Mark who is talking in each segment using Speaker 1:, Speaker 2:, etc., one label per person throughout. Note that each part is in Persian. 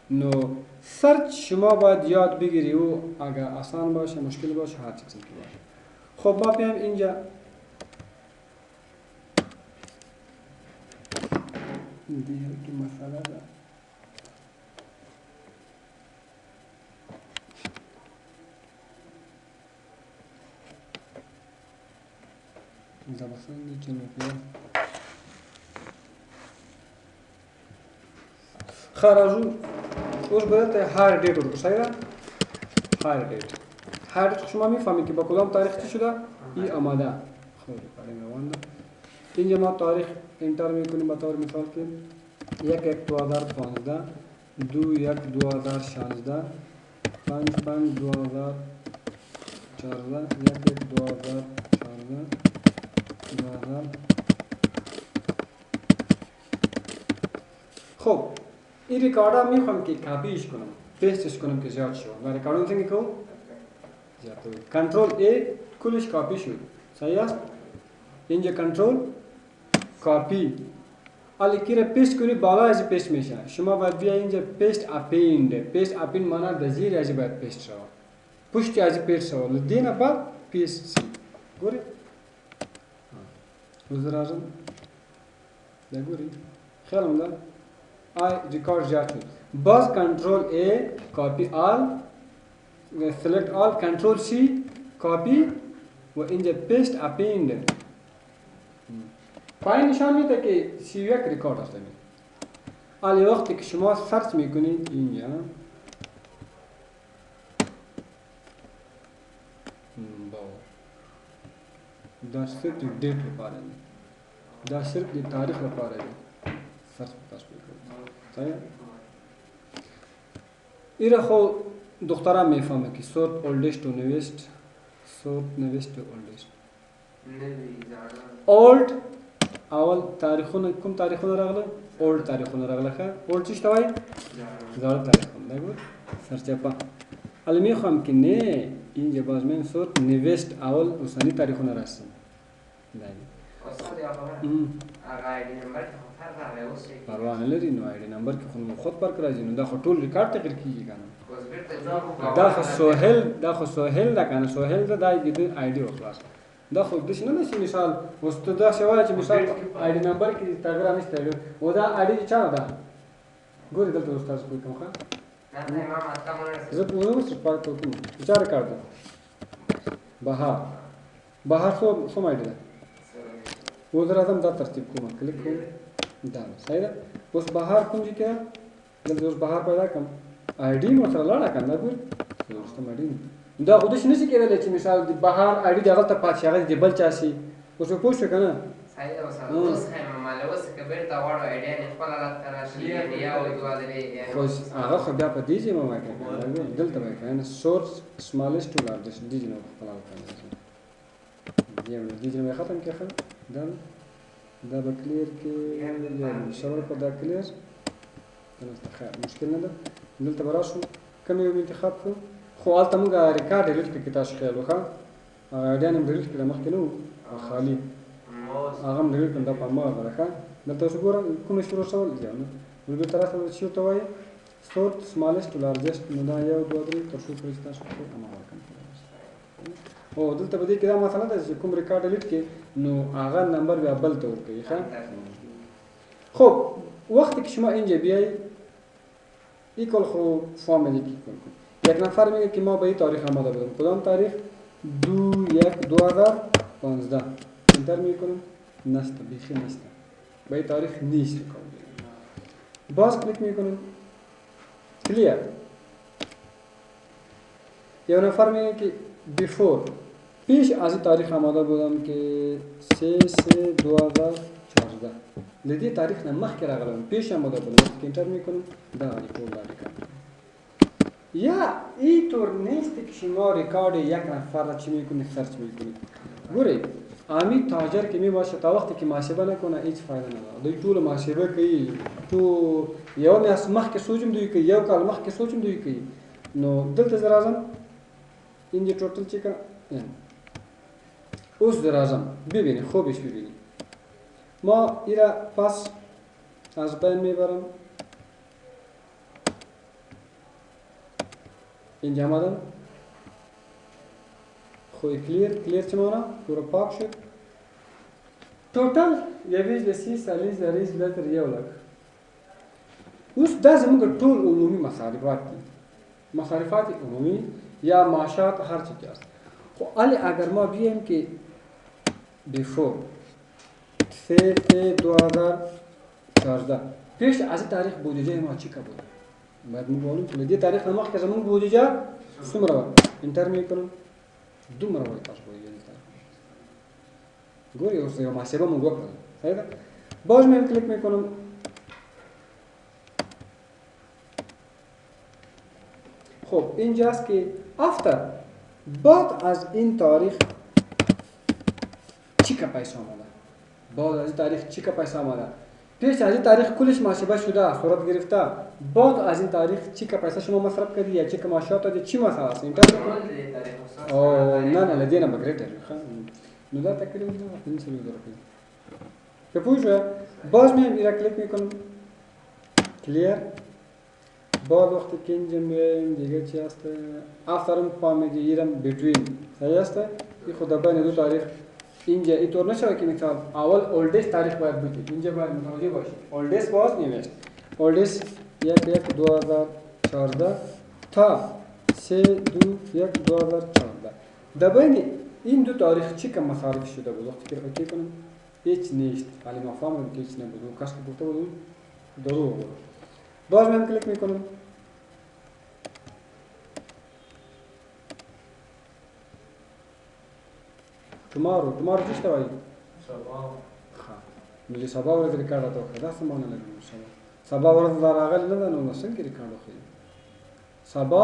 Speaker 1: نو سرچ شما باید یاد بگیری و اگر آسان باشه مشکل باشه هر چیزی که باشه. خب ما بیایم اینجا دیگه که مسئله ده زبستان نیچه نوکیه خرجو اوش باید هر دیت رو بسایده هر دیت شما میفهمید که با کدام تاریخ چی شده این آماده خیلی کاری روانده. اینجا ما تاریخ انتر میکنیم به طور مثال که 1/1/2015 2/1/2016 5/5/2014 1/1/2014 خب این ریکارد هم میخوام که کاپیش کنم پیستش کنم که زیاد شد و ریکارد هم کنم زیاد شد. کنترل A کلش کاپی شد صحیح است. اینجا کنترل کاپی حالا کی را پیست کنی بالا از پیست میشه. شما باید بیا اینجا پیست اپیند معنی در زیر از باید پیست شود پشت از پیست شود دینا بعد پیست سی گوری وزر اعظم گوری خیلی مدار آی ریکارد زیاد شد. باز کنترل A کاپی آل سلکت آل کنترل C کاپی و اینجا پیست اپیند پایین نشان میده که 31 ریکارد هست. حالا وقتی که شما سرچ میکنید اینجا دا صرف دیت لپاره دا صرف دی تاریخ لپاره سرچ میکنید صحیح. ایره خو دختران میفهمه که سورت اولدست تو نویست سورت نویست تو اولدست اولد اول تاریخونه کوم تاریخونه راغله اولد تاریخونه راغله ښه اولد چی توای زاړه تاریخونه دا ګور سرچپا حالا میخوام که نه اینجا باز من صورت نویست اول اوسانی تاریخونه راستم دا
Speaker 2: استاد یا خبر هغه آی ډی نمبر کې خو فرق راغلی اوس یې
Speaker 1: پروا نه لري نو آی ډی نمبر کې خود فرق راځي نو دا خو ټول ریکارډ تغیر کیږي کنه
Speaker 2: اوس بیرته
Speaker 1: دا خو سوهل دا کنه سوهل دا د آی ډی خلاص دا خو د شنو نشي مثال اوس ته دا شوای چې مثال آی ډی نمبر کې تغیر نشته او دا آی ډی چا ده ګورې دلته استاد کوی کوم ښه
Speaker 2: نه ما مطلب نه
Speaker 1: زه په نو څه پاتې کوم چا ریکارډ بهار څو آی ډی ده وزر اعظم دا ترتیب کوم کلیک کوم دا صحیح ده. اوس بهار کوم چې کړه دلته اوس بهار پیدا کوم آی ډی مو سره لاړه کنه ګور اوس آی ډی دا خو دې نشي کېدلی چې مثال د بهار آی ډی دغه ته پات شي هغه د بل چا شي اوس په پوښتنه کنه
Speaker 2: صحیح ده اوس خیمه مال اوس کبیر تا وړو آی ډی نه خپل رات راشي یا او دوه درې
Speaker 1: خو هغه خو بیا په دې ځای ما وایي دلته وایي کنه سورس سمالست ټو لارجست دې نه خپل کنه یو دې نه ختم کړه دا به کلیر کې یا شروع په دا کلیر دلته مشکل نه ده دلته به راشو کوم یو انتخاب کړو خو هلته موږ ریکارډ ډیلیټ کړو که تاسو خیال وکړه آی ډي هم ډیلیټ کړه مخکې نه و خالي هغه هم ډیلیټ کړم دا په هماغه ده ښه دلته اوس ګوره کومه شروع شول یا نه بلکل طرف ته چې ورته وایي سورت سمالست ټو لارجست نو دا 1 2 3 تر څو پورې چې تاسو پرې هماغه ورکړئ او دلته به دې کې دا مسله ده چې کوم ریکارډ ډیلیټ کړي نو هغه نمبر بیا بل ته ورکوي ښه. خب وقتی که شما اینجا بیایی ایکل خو فامیلی کی کن یک نفر میگه که ما به این تاریخ آماده بودم کدام تاریخ 2/1/2015 انتر میکنم نسته بیخی نسته به این تاریخ نیست باز کلیک میکنم کلیر یک نفر میگه که بیفور پیش از این تاریخ آماده بودم که 3/3/2014 لدی تاریخ نمخ که راغلم پیش آماده بودم که انتر میکنم دا ریکورد داری یا این طور نیست که شما ریکارد یک نفر را چی میکنید سرچ میکنید گوری آمی تاجر که می باشه تا وقتی که محاسبه نکنه هیچ فایده نداره دوی ټول محاسبه کوي تو یو میاس مخ کې سوچم دوی کوي یو کال مخ کې سوچم دوی کوي نو دلته زه راځم اینجا ټوټل چې کړه اوس زه راځم ببینی خوبش ببینی ما ایرا پس از بین میبرم اینجا آمدم خوی کلیر چه مانا؟ پورا پاک شد توتال یویش لسی سالی زریز لتر یو لک اوس دا زمونږ ټول عمومي مصارفات دي مصارفات عمومی یا معاشات هر چی که است خب ولی اگر ما بیایم که بیفور 2014 پیش از این تاریخ بودجه ما چی که بود باید میگویم که دی تاریخ نماخ که زمان بودجه سمره بود انتر میکنم دو مره بود پاش بودجه گوری اوست یا محاسبه من گوه کنم باز من کلیک میکنم خب اینجاست که افتر بعد از این تاریخ چی که پیسه آمده بعد از این تاریخ چی که پیسه آمده پیش از این تاریخ کلش محاسبه شده صورت گرفته بعد از این تاریخ چی که پیسه شما مصرف کردی یا چی که معاشات دادی چی مسئله است این نه لدینا بگریتر نو دا تکلیف نه این سری درکه که پوجه باز من ایرا کلیک میکنم کلیر بعد وقتی که اینجا میایم دیگه چی هست افترم فهمیدی ایرم بیتوین صحیح است این خود بین دو تاریخ اینجا اینطور نشود که مثال اول اولدست تاریخ باید بودی اینجا باید متوجه باشی اولدست باز نمیشت اولدست 1/1/2014 تا 3/2/2014 در بین این دو تاریخ چی که مصارف شده بود وقتی که اوکی کنم هیچ نیست ولی ما فهمیدم که هیچ نبود و کاش که گفته بود دروغ بود باز من کلیک میکنم tomorrow چی شده ملی سبا ورځ ریکارډ راته وکړه دا څه معنی لري سبا ورځ دا راغلی نه ده نو څنګه ریکارډ وکړي سبا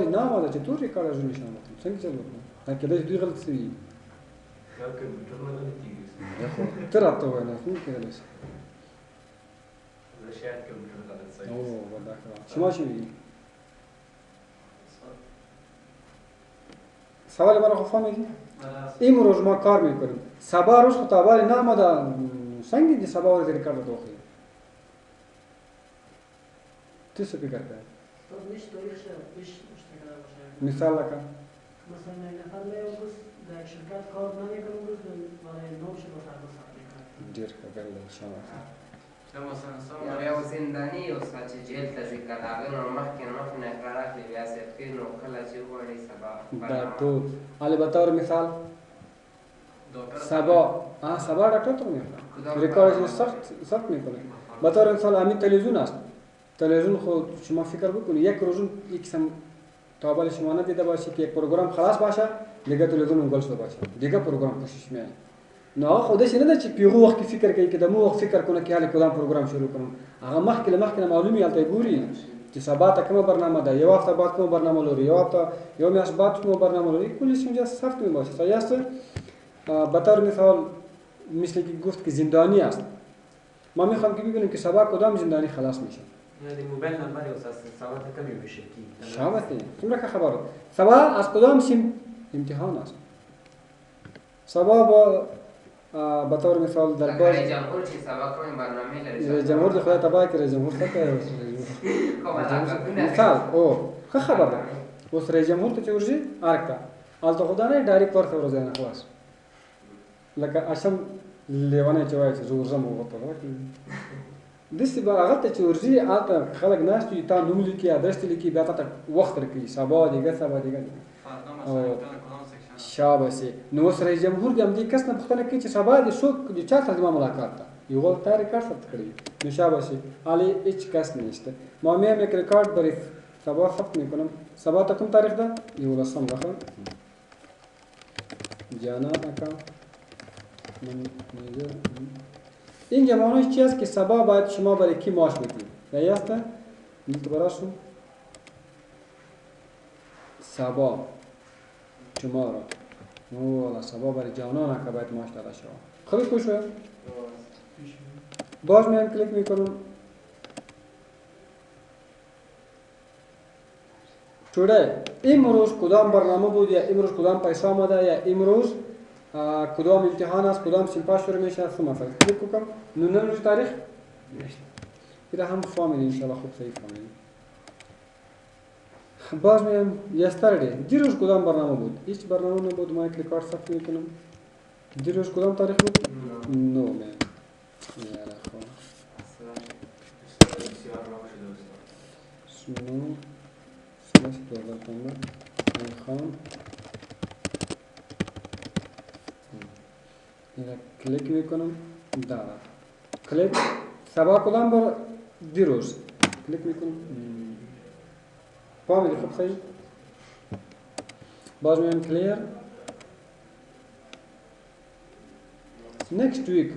Speaker 1: لې نه آمده چې ټول ریکارډ راځي نشم څنګه چل وکړو دا کېدای دوی غلط شوي ته راته ووایه نه څنګه کېدلی شي شما چی میگی؟ سوال برای خود فهمیدی؟ امروز ما کار میکنیم سبا روز خطابالی نامده سنگی دی سبا رو ذکر کرده دوخی تو سو فکر کرد؟ مثال لکه؟
Speaker 3: مثلا نفر میاد بس در شرکت کار نمیکنم بس برای نوش رو فردا ساعت میکنم
Speaker 1: دیر که گرده شما
Speaker 2: یو زندانی اوس چې جیل ته ځي که د هغه نه مخکې نه اقرار اخلي بیا صدقې نو کله چې وغواړي سبا
Speaker 1: دا ټول حالا بطور مثال سبا ډاکټر ته میخوام ریکارد سخت میکنه بطور مثال همین تلویزیون است تلویزیون خود شما فکر بکنید یک روزون یک قسم تابل شما ندیده باشی که یک پروگرام خلاص باشه دیگه تلویزیون اونگل شده باشه دیگه پروگرام پوشش میاد نه خودش نه چې پیغو وخت فکر کوي که د مو وخت فکر کنه که حالا کدام پروگرام شروع کنم هغه مخکې معلومي حالت ګوري چې سبا ته کومه برنامه ده یو هفته بعد کومه برنامه لري یو میاشت بعد کومه برنامه لري کلش اونجا ثبت میباشه صحیح است بطور مثال مثل که گفت که زندانی است ما میخوام که ببینیم که سبا کدام زندانی خلاص میشه
Speaker 4: یعنی موبایل نمبر یو ساعت کمی میشه کی
Speaker 1: شابه څنګه که خبره سبا از کدام سیم امتحان است سبا با بطور مثال در باز
Speaker 2: رئیس جمهور چې سبا کومې برنامې لري
Speaker 1: رئیس جمهور د خدای تبارک رئیس جمهور څه کوي مثال او ښه خبر ده اوس رئیس جمهور ته چې ورځي ارکتا الته خدای نه ډایرکټ ورته ورځي نه خلاص لکه اشم لیوانه چې وایي چې زور زم وته دسی به هغه ته چې ورځي الته خلک ناس چې تا نوم لیکي ادرس لیکي بیا ته وخت راکړي سبا دیګه شاباسي نو اوس رئیس جمهور د همدې کس نه پوښتنه کوي چې سبا د څوک د چا سره زما ملاقات ده یو غلط ریکارډ ثبت کړی نو شاباسي علي هیچ کس نشته ما مې یک ریکارډ برای سبا ثبت میکنم سبا تا کوم تاریخ ده 11 رقم جانا اکا اینجا معنیش چی است که سبا باید شما برای کی معاش بدید یاسته براشون سبا tomorrow والا سبا برای جانان که باید معاش داده شود خیلی خوش شد باز میام کلیک میکنم today امروز کدام برنامه بود یا امروز کدام پیسه آمده یا امروز کدام امتحان است کدام سیمپاش شروع میشه است مثلا کلیک کنم نون روز تاریخ میشه این هم فهمیدیم ان شاء الله خوب صحیح فهمیدیم باز میگم yesterday دیروز کدام برنامه بود؟ هیچ برنامه نبود. ما یک ریکارد ثبت میکنم. دیروز کدام تاریخ بود؟ نو میگم یاره خب سنو سلاش 2015 میخوام اینا کلیک میکنم. داره کلیک سبا کدام بر دیروز کلیک میکنم. فهمیدی خب صحیح؟ باز میگم کلیر next week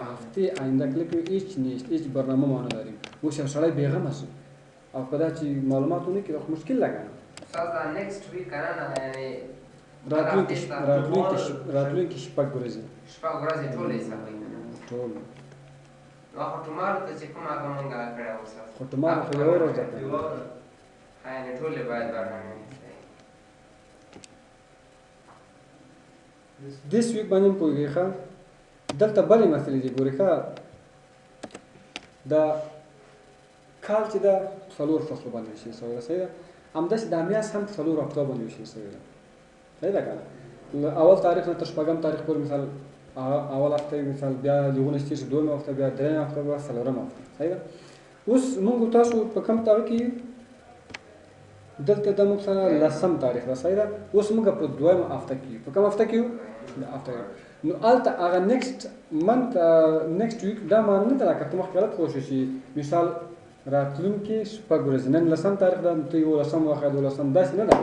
Speaker 1: هفته آینده کلیک هیچ نیست. هیچ برنامه ما نداریم. وش شلای بیغم است. او کدا چی معلومات اونی که مشکل لگن.
Speaker 2: ساز دا next week کنن یعنی
Speaker 1: راتلونکي شپږ ورځې
Speaker 2: ټولې حسابوي.
Speaker 1: ټول
Speaker 2: خو ټومارو ته چې کوم هغه مونږ کړی و ساز
Speaker 1: خو ټومارو خو یوه ورځ ده.
Speaker 2: یعنې ټولې باید برنامې
Speaker 1: this week باندې پوهېږئ ښه دلته بلې مسلې دي. ګورئ ښه دا کال چې ده څلور فصلو باندې ویشل شوی ده. صحیح ده. همداسې دا میاشت هم څلورو هفتو باندې ویشل شوې ده. صحیح ده که نه؟ له اول تاریخ نه تر شپږم تاریخ پورې مثال اول هفته مثال بیا یوولس تېر شي دویمه هفته بیا درېیمه هفته بیا څلورمه هفته. صحیح ده. اوس موږ تاسو په کوم تاریخ کې دلته د موږ سره لسم تاریخ ده. صحیح ده. اوس موږ په دویمه هفته کې یو. په کوم هفته کې یو؟ د هفته نو هلته هغه نیکسټ منت نیکسټ ویک دا معنی نه ده لکه ته مخکې غلط پوه شوې چې مثال راتلونکي شپږ ورځې نن لسم تاریخ ده ته یولسم واخلې دولسم داسې نه ده.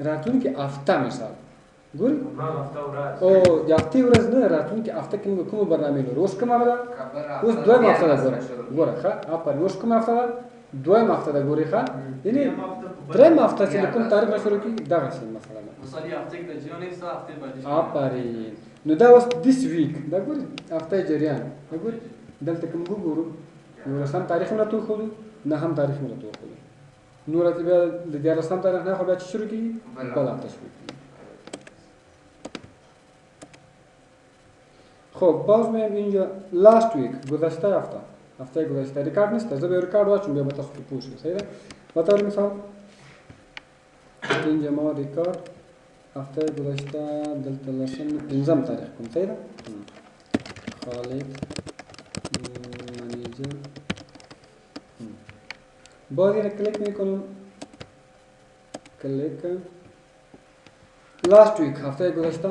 Speaker 1: راتلونکي هفته مثال ګورې او د هفتې ورځ نه راتلونکي هفته کې موږ کومه برنامې لرو. اوس کومه ده؟ اوس دویمه هفته ده. ګوره ښه آفرین. اوس کومه هفته ده؟ دویمه هفته ده. ګورې ښه یعنې درېیمه هفته چې له کوم تاریخ نه شروع کېږي دغسې مسله ده. آفرین. نو دا اوس دیس ویک دا ګورې هفته جریان دا ګورې دلته که موږ وګورو یولسم تاریخ هم راته وښودو نهم تاریخ هم راته وښودو. نور راته بیا د دیارلسم تاریخ نه خو بیا چې شروع کېږي بله هفته شروع کېږي. خب باز میایم اینجا لاست ویک گذشته هفته گذشته ریکارد نیست. زه به ریکارد واچم بیا به تاسو پوه شئ. صحیح ده. به طور مثال اینجا ما ریکارد هفته گذشته دلته لسم پنځم تاریخ کوم. صحیح ده. خالد منیجر باز اینو کلیک میکنم. کلیک لاست ویک هفته گذشته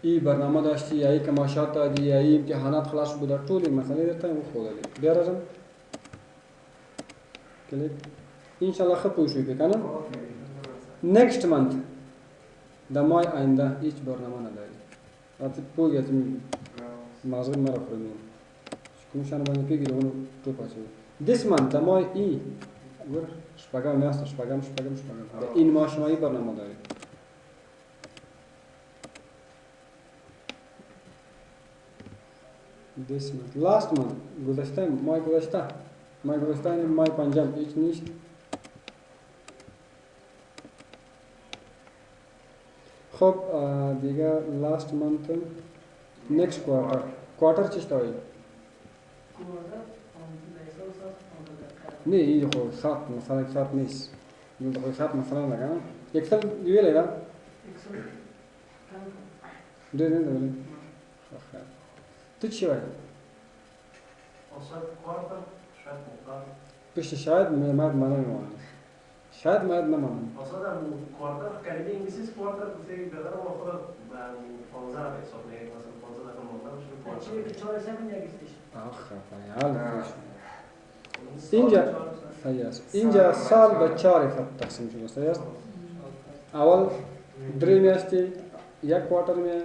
Speaker 1: ای برنامه داشتی یا ای کماشات دادی یا ای امتحانات خلاص بوده ټولې مسئلې درته وښودلې. بیا راځم کلیک انشاءالله ښه پوه شوې که نه. نیکسټ منت د مای آینده هیچ برنامه نداری. راته پوهېږې ته مازغه مه راخورم کوم شیانو باندې پوهېږي د ونو ټوپ اچوي. دیس منت د مای ای ګوره شپږم میاشته شپږم د این ماه شما ای برنامه داری. this month last month گذشته ماه گذشته ماه پنجم هیچ نیست. خب دیگه last month next quarter چیش تا وایي؟ نه این خو ساعت مثلا ساعت نیست. این خو ساعت مثلا لگا اکسل ویلې ده ډېر نه دی. تو چی وایي؟ پشت شاید مرد منو میمانم. شاید مرد نمانم.
Speaker 3: اصلا کوارتر کلیدی انگلیسی کوارتر گفته بدر ما خود 15 به حساب میگیریم. مثلا 15 دقیقه مونده میشه. چی که 4 ساعت نگیستش.
Speaker 1: آخه فعال. اینجا سال به 4 تقسیم شده. صحیح است. اول 3 میاشتې یک کوارتر میه.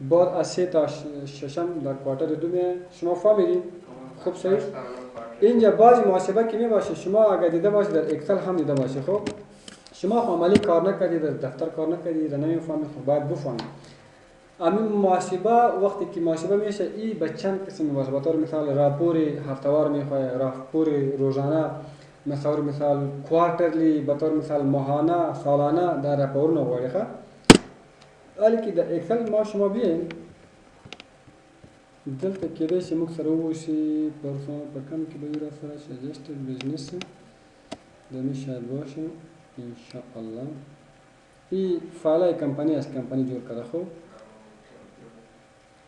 Speaker 1: بعد از 3 تا 6 در کوارتر 2 میه. شما فهمیدید؟ خوب صحیح. اینجا بعضی محاسبه که می باشه شما اگر دیده باشید در اکسل هم دیده باشه. خب شما خو عملی کار نکردید در دفتر کار نکردید در نمیفهمید خب باید بفهمید. همین محاسبه وقتی که محاسبه میشه ای به چند قسم میباشه. به طور مثال راپور هفتهوار میخواد، راپور روزانه، مثال کوارترلی، به طور مثال ماهانه، سالانه در راپور نغواړي ښه. ولی که در اکسل ما شما بیاین دلته کېدای شي موږ سره ووشي پرسونل په کم کې به وي را سره سجسټډ بزنس دمی شاید باشه انشاءالله. این فعلای کمپانی است، کمپانی جور کرده. خوب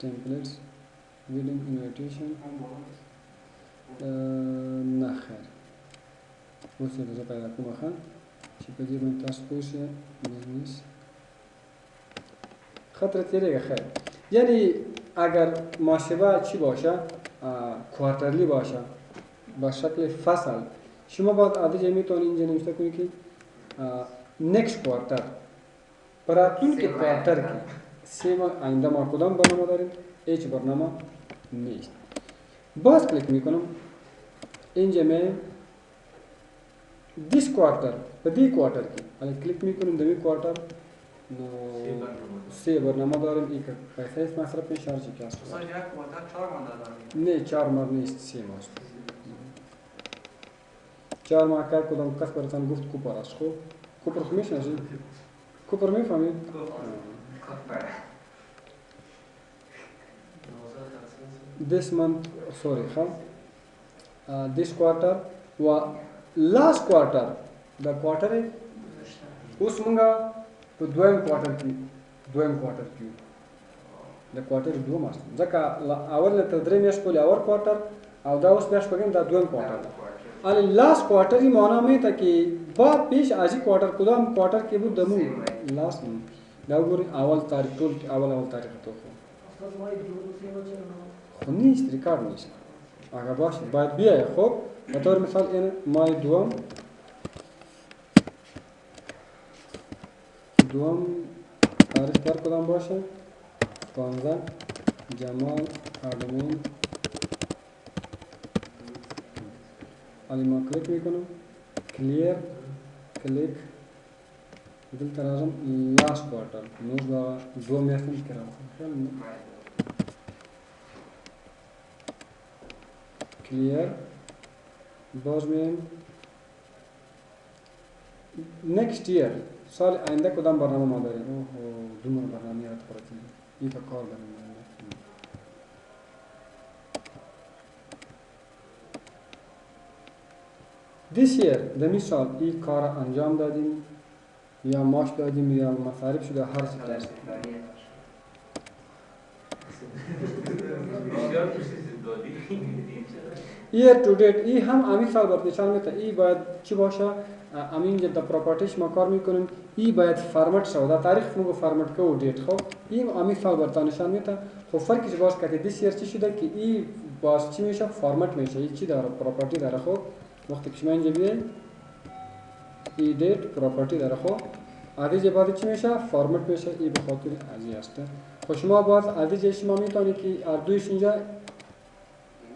Speaker 1: templates wedding invitation نه خیر واسه روزا پیدا کنم خان چی بدی من تاس پوشه بیزنس خطر تیره خیر. یعنی اگر محاسبه چی باشه کوارترلی باشه با شکل فصل شما باید عادی میتونید اینجا نوشته کنید که next quarter براتون که کوارتر که 3 ماه آینده ما کدام برنامه داریم؟ هیچ برنامه نیست. باز کلیک میکنم اینجا من this quarter به دی کوارتر که حالا کلیک میکنم دمی کوارتر 3 برنامه داریم. یک پیسه مصرف میشه هرچی که هست.
Speaker 3: مثلا یک کوارتر 4 ماه داریم.
Speaker 1: نه 4 ماه نیست 3 ماه است. 4 ماه کار کدام کس براتون گفت کوپر است. خب کوپر خو میشناسید؟ کوپر میفهمید؟ this month sorry this quarter و last quarter the quarter اوس مونږه په دویم کوارټر کې د کوارټر دوم است ځکه اول تر درې میاشتې پورې اول کوارټر او دا اوس بیا شپږم دا دویم کوارټر ده. الی لاست کوارټر یې معنا مې ته کې بعد پیش ازي کوارټر کدام کوارټر کې بود دمو لاست دا وګورئ اول تاریخ ټول اول تاریخ ته خو نیست ریکارد نیست. اگر باشه باید بیایه. خب به طور مثال این ماه دوم تاریخ در کدام باشه 15 جمال adman علی ما کلیک میکنم کلیر کلیک دل ترازم لاست کوارتر نوز با دو میاشتن کرام کلیر باز میم next year سال آینده کدام برنامه ما داریم؟ دومر برنامه یاد پرتی این تا کار داریم. this year دمی سال این کار انجام دادیم یا ماش دادیم یا مصارف شده هر چی داشت. year to date ای هم همین سال برد نشان میده. ای باید چی باشه؟ همین جد پراپرتیش ما کار میکنیم. ای باید فرمت شود. در تاریخ مگو فرمت که و دیت خب این همین سال برد نشان میده. خب فرقش باز که دیس year چی شده که ای باز چی میشه؟ فرمت میشه. ای چی داره؟ پراپرتی داره. خب وقتی که شما اینجا بیاین ای دیت پراپرتی داره. خب عادی بعد چی میشه؟ فرمت میشه. ای به خاطر ازی است. خب شما باز عادی شما میتونید که اردویش اینجا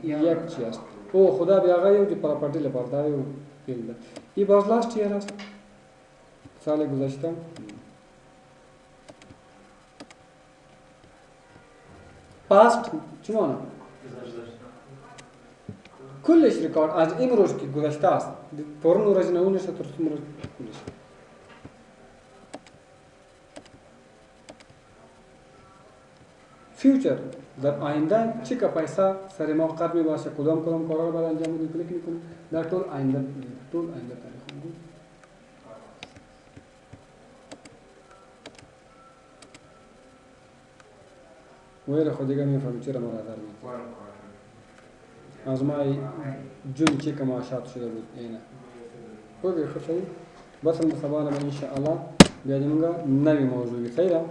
Speaker 1: یک چی است. او خدا بیاغه یو دی پراپرتی لپاره یو فیلد. ای باز لاست ایئر است. سال گذشته. پاست چی معنی؟ کلش ریکارد از امروز که گذشته است. پرون روز نمونه شد تو امروز کلش. فیوچر در آینده چی که پیسه سر ما قرض می باشه کدام کارا رو باید انجام بدیم کلیک میکنیم در طول آینده تاریخ میگیم. ویل خود دیگه میفهمیم چرا ما را در میکنیم. از ما جون چی که معاشات شده بود اینه. خوبی خود شدید بس المصابانه ان شاء الله بیادی منگا نوی موضوعی خیره.